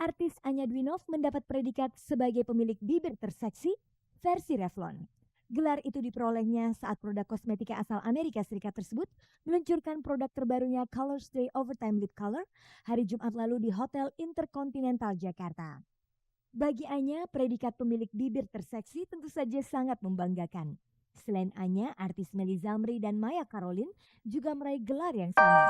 Artis Anya Dwinov mendapat predikat sebagai pemilik bibir terseksi versi Revlon. Gelar itu diperolehnya saat produk kosmetika asal Amerika Serikat tersebut meluncurkan produk terbarunya Colors Day Overtime Lip Color hari Jumat lalu di Hotel Intercontinental Jakarta. Bagi Anya, predikat pemilik bibir terseksi tentu saja sangat membanggakan. Selain Anya, artis Melly Zamri dan Maya Caroline juga meraih gelar yang sama.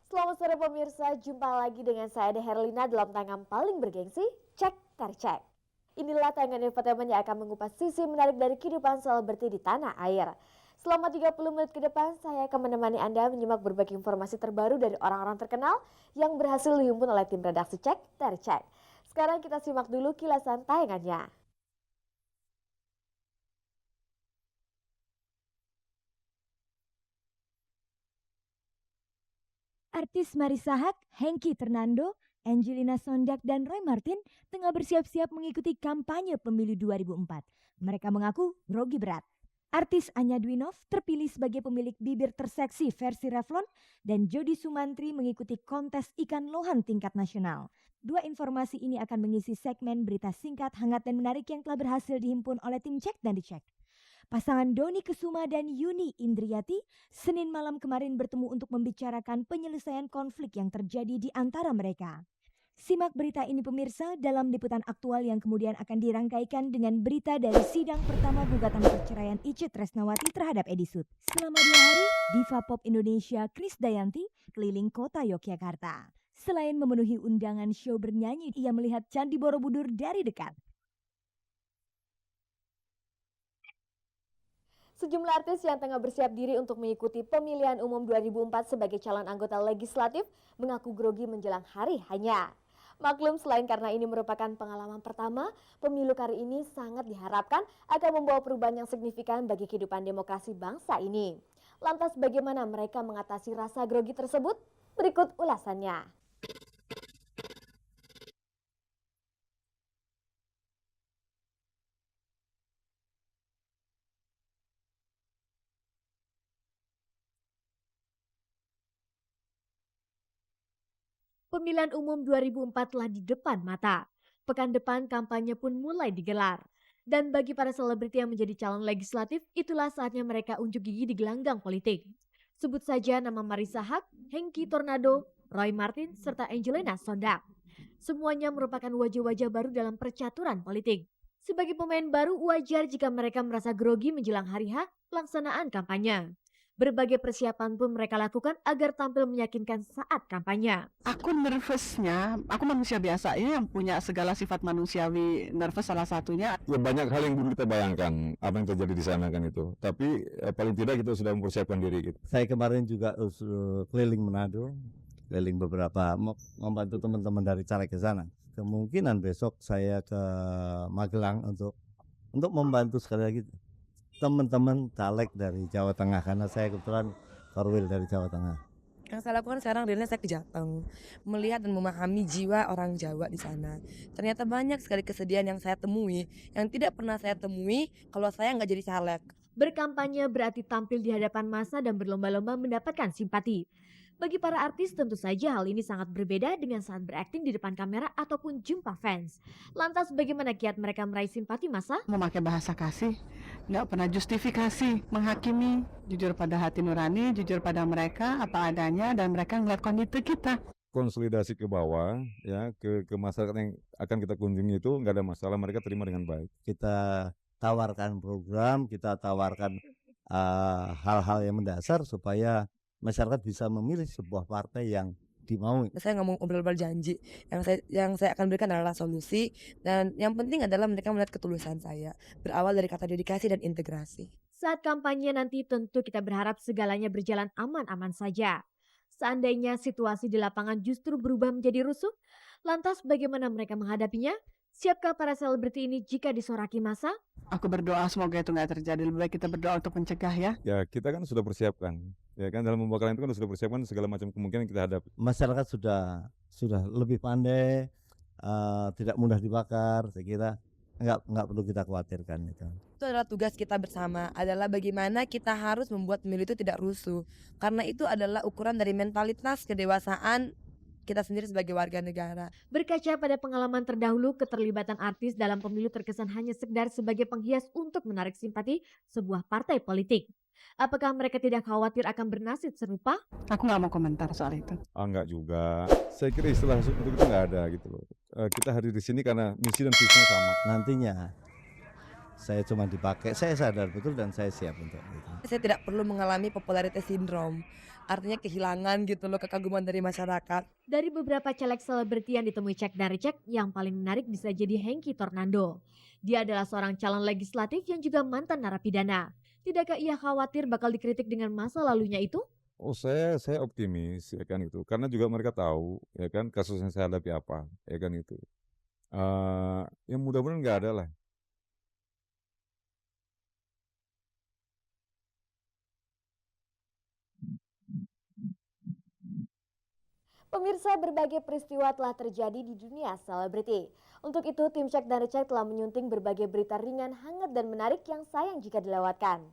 Selamat sore pemirsa, jumpa lagi dengan saya Ade Herlina dalam tayangan paling bergengsi, Cek Tercek. Inilah tayangan infotainment yang akan mengupas sisi menarik dari kehidupan selebriti di tanah air. Selama 30 menit ke depan, saya akan menemani Anda menyimak berbagai informasi terbaru dari orang-orang terkenal yang berhasil dihimpun oleh tim redaksi Cek Tercek. Sekarang kita simak dulu kilasan tayangannya. Artis Marissa Haque, Hengky Ternando, Angelina Sondak, dan Roy Martin tengah bersiap-siap mengikuti kampanye pemilu 2004. Mereka mengaku grogi berat. Artis Anya Dwinov terpilih sebagai pemilik bibir terseksi versi Revlon dan Jody Sumantri mengikuti kontes ikan lohan tingkat nasional. Dua informasi ini akan mengisi segmen berita singkat, hangat, dan menarik yang telah berhasil dihimpun oleh tim Cek dan Dicek. Pasangan Doni Kesuma dan Yuni Indriati Senin malam kemarin bertemu untuk membicarakan penyelesaian konflik yang terjadi di antara mereka. Simak berita ini pemirsa dalam liputan aktual yang kemudian akan dirangkaikan dengan berita dari sidang pertama gugatan perceraian Itje Tresnawati terhadap Edi Sud. Selama 2 hari, diva pop Indonesia Krisdayanti keliling kota Yogyakarta. Selain memenuhi undangan show bernyanyi, ia melihat Candi Borobudur dari dekat. Sejumlah artis yang tengah bersiap diri untuk mengikuti pemilihan umum 2004 sebagai calon anggota legislatif mengaku grogi menjelang hari hanya. Maklum, selain karena ini merupakan pengalaman pertama, pemilu kali ini sangat diharapkan akan membawa perubahan yang signifikan bagi kehidupan demokrasi bangsa ini. Lantas bagaimana mereka mengatasi rasa grogi tersebut? Berikut ulasannya. Pemilihan umum 2004 telah di depan mata. Pekan depan kampanye pun mulai digelar. Dan bagi para selebriti yang menjadi calon legislatif, itulah saatnya mereka unjuk gigi di gelanggang politik. Sebut saja nama Marissa Haque, Hengky Tornado, Roy Martin, serta Angelina Sondak. Semuanya merupakan wajah-wajah baru dalam percaturan politik. Sebagai pemain baru, wajar jika mereka merasa grogi menjelang hari H pelaksanaan kampanye. Berbagai persiapan pun mereka lakukan agar tampil meyakinkan saat kampanye. Aku nervousnya, aku manusia biasa ya yang punya segala sifat manusiawi, nervous salah satunya. Ya banyak hal yang belum kita bayangkan apa yang terjadi di sana kan itu. Tapi paling tidak kita sudah mempersiapkan diri gitu. Saya kemarin juga keliling Manado, keliling beberapa membantu teman-teman dari caleg ke sana. Kemungkinan besok saya ke Magelang untuk membantu sekali lagi teman-teman caleg dari Jawa Tengah karena saya kebetulan Korwil dari Jawa Tengah. Yang saya lakukan sekarang realnya saya ke Jateng, melihat dan memahami jiwa orang Jawa di sana. Ternyata banyak sekali kesedihan yang saya temui, yang tidak pernah saya temui kalau saya nggak jadi caleg. Berkampanye berarti tampil di hadapan massa dan berlomba-lomba mendapatkan simpati. Bagi para artis tentu saja hal ini sangat berbeda dengan saat berakting di depan kamera ataupun jumpa fans. Lantas bagaimana kiat mereka meraih simpati massa? Memakai bahasa kasih, nggak pernah justifikasi, menghakimi, jujur pada hati nurani, jujur pada mereka apa adanya, dan mereka ngeliat kondisi kita. Konsolidasi ke bawah ya ke masyarakat yang akan kita kunjungi itu nggak ada masalah, mereka terima dengan baik. Kita tawarkan program, kita tawarkan hal-hal yang mendasar supaya masyarakat bisa memilih sebuah partai yang dimaui. Saya ngomong ngobrol janji, yang saya akan berikan adalah solusi, dan yang penting adalah mereka melihat ketulusan saya, berawal dari kata dedikasi dan integrasi. Saat kampanye nanti tentu kita berharap segalanya berjalan aman-aman saja. Seandainya situasi di lapangan justru berubah menjadi rusuh, lantas bagaimana mereka menghadapinya? Siapkah para selebriti ini jika disoraki massa? Aku berdoa semoga itu nggak terjadi, lebih baik kita berdoa untuk mencegah ya. Ya kita kan sudah persiapkan, ya kan dalam pembakaran itu kan sudah persiapkan segala macam kemungkinan yang kita hadapi. Masyarakat sudah lebih pandai, tidak mudah dibakar. Saya kira nggak perlu kita khawatirkan itu. Itu adalah tugas kita bersama, adalah bagaimana kita harus membuat pemilu itu tidak rusuh. Karena itu adalah ukuran dari mentalitas kedewasaan kita sendiri sebagai warga negara. Berkaca pada pengalaman terdahulu, keterlibatan artis dalam pemilu terkesan hanya sekedar sebagai penghias untuk menarik simpati sebuah partai politik. Apakah mereka tidak khawatir akan bernasib serupa? Aku nggak mau komentar soal itu. Enggak juga. Saya kira istilah seperti itu nggak ada gitu loh. Kita hadir di sini karena misi dan visinya sama. Nantinya saya cuma dipakai, saya sadar betul dan saya siap untuk itu. Saya tidak perlu mengalami popularity syndrome. Artinya kehilangan gitu loh kekaguman dari masyarakat. Dari beberapa caleg selebriti yang ditemui Cek dari Cek, yang paling menarik bisa jadi Hengky Tornando. Dia adalah seorang calon legislatif yang juga mantan narapidana. Tidakkah ia khawatir bakal dikritik dengan masa lalunya itu? Oh saya optimis ya kan itu. Karena juga mereka tahu ya kan kasus yang saya hadapi apa ya kan itu. Yang mudah-mudahan nggak ada lah. Pemirsa, berbagai peristiwa telah terjadi di dunia selebriti. Untuk itu, tim Cek dan Recek telah menyunting berbagai berita ringan, hangat, dan menarik yang sayang jika dilewatkan.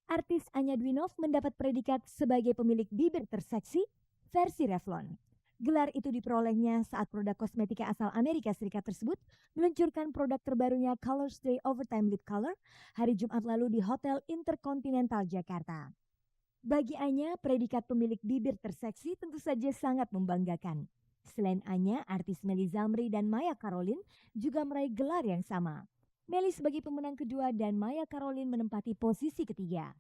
Artis Anya Dwinov mendapat predikat sebagai pemilik bibir terseksi versi Revlon. Gelar itu diperolehnya saat produk kosmetika asal Amerika Serikat tersebut meluncurkan produk terbarunya Colors Day Overtime Lip Color hari Jumat lalu di Hotel Intercontinental Jakarta. Bagi Anya, predikat pemilik bibir terseksi tentu saja sangat membanggakan. Selain Anya, artis Melly Zamri dan Maya Carolyn juga meraih gelar yang sama. Melly sebagai pemenang kedua dan Maya Carolyn menempati posisi ketiga.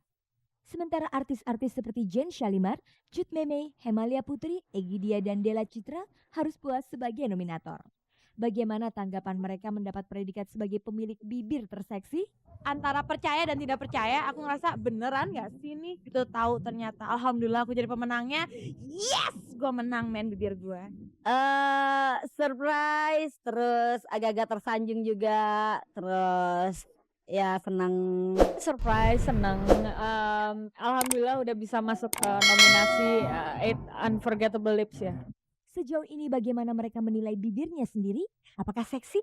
Sementara artis-artis seperti Jen Shalimar, Cut Meme, Hemalia Putri, Egyidia dan Della Citra harus puas sebagai nominator. Bagaimana tanggapan mereka mendapat predikat sebagai pemilik bibir terseksi? Antara percaya dan tidak percaya, aku ngerasa beneran gak sih nih? Gitu tahu ternyata, alhamdulillah aku jadi pemenangnya. Yes, gue menang men bibir gue. Surprise, terus agak-agak tersanjung juga, terus ya senang. Surprise, seneng. Alhamdulillah udah bisa masuk ke nominasi 8 Unforgettable Lips ya. Sejauh ini bagaimana mereka menilai bibirnya sendiri? Apakah seksi?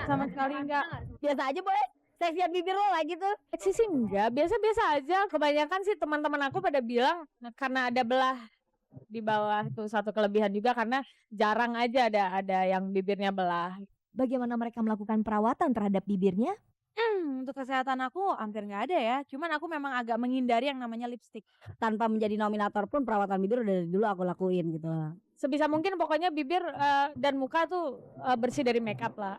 Sama sekali enggak. Biasa aja boleh, seksian bibir lo lah gitu. Seksi sih enggak, biasa-biasa aja. Kebanyakan sih teman-teman aku pada bilang karena ada belah di bawah tuh satu kelebihan juga karena jarang aja ada yang bibirnya belah. Bagaimana mereka melakukan perawatan terhadap bibirnya? Untuk kesehatan aku hampir nggak ada ya. Cuman aku memang agak menghindari yang namanya lipstick. Tanpa menjadi nominator pun perawatan bibir udah dari dulu aku lakuin gitu. Sebisa mungkin pokoknya bibir dan muka tuh bersih dari makeup lah.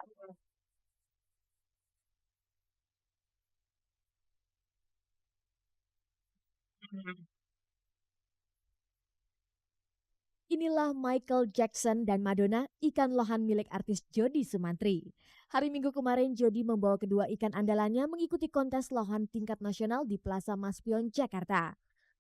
Inilah Michael Jackson dan Madonna, ikan lohan milik artis Jody Sumantri. Hari Minggu kemarin, Jody membawa kedua ikan andalannya mengikuti kontes lohan tingkat nasional di Plaza Maspion, Jakarta.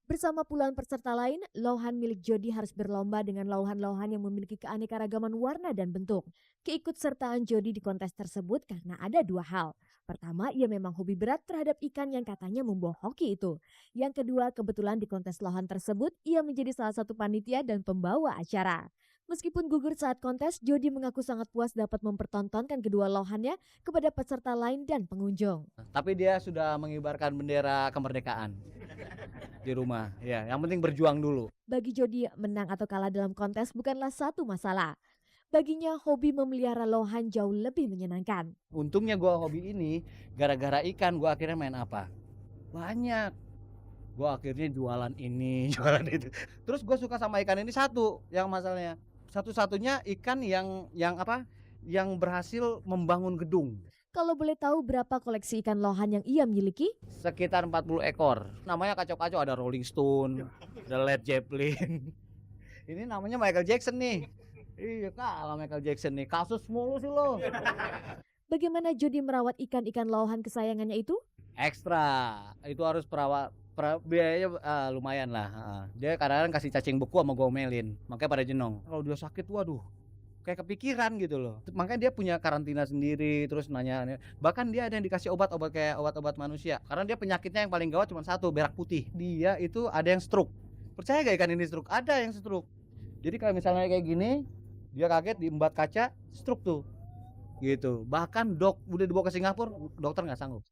Bersama puluhan peserta lain, lohan milik Jody harus berlomba dengan lohan-lohan yang memiliki keanekaragaman warna dan bentuk. Keikutsertaan Jody di kontes tersebut karena ada dua hal. Pertama, ia memang hobi berat terhadap ikan yang katanya membawa hoki itu. Yang kedua, kebetulan di kontes lohan tersebut, ia menjadi salah satu panitia dan pembawa acara. Meskipun gugur saat kontes, Jody mengaku sangat puas dapat mempertontonkan kedua lohannya kepada peserta lain dan pengunjung. Tapi dia sudah mengibarkan bendera kemerdekaan di rumah. Ya, yang penting berjuang dulu. Bagi Jody, menang atau kalah dalam kontes bukanlah satu masalah. Baginya, hobi memelihara lohan jauh lebih menyenangkan. Untungnya gue hobi ini, gara-gara ikan gue akhirnya main apa? Banyak. Gue akhirnya jualan ini, jualan itu. Terus gue suka sama ikan ini satu, yang masalahnya. Satu-satunya ikan yang berhasil membangun gedung. Kalau boleh tahu berapa koleksi ikan lohan yang ia miliki? Sekitar 40 ekor. Namanya kacau-kacau, ada Rolling Stone, ada Led Zeppelin. Ini namanya Michael Jackson nih. Iya kalah Michael Jackson nih, kasus mulu sih lo. Bagaimana Jody merawat ikan-ikan lohan kesayangannya itu? Ekstra, itu harus biayanya lumayan lah. Dia kadang-kadang kasih cacing beku sama gomelin, makanya pada jenong. Kalau dia sakit, waduh, kayak kepikiran gitu loh. Makanya dia punya karantina sendiri, terus nanya, bahkan dia ada yang dikasih obat-obat kayak obat-obat manusia. Karena dia penyakitnya yang paling gawat cuma satu, berak putih. Dia itu ada yang stroke. Percaya gak ikan ini stroke? Ada yang stroke. Jadi kalau misalnya kayak gini, dia kaget diembat kaca, stroke tuh. Gitu. Bahkan udah dibawa ke Singapura, dokter nggak sanggup.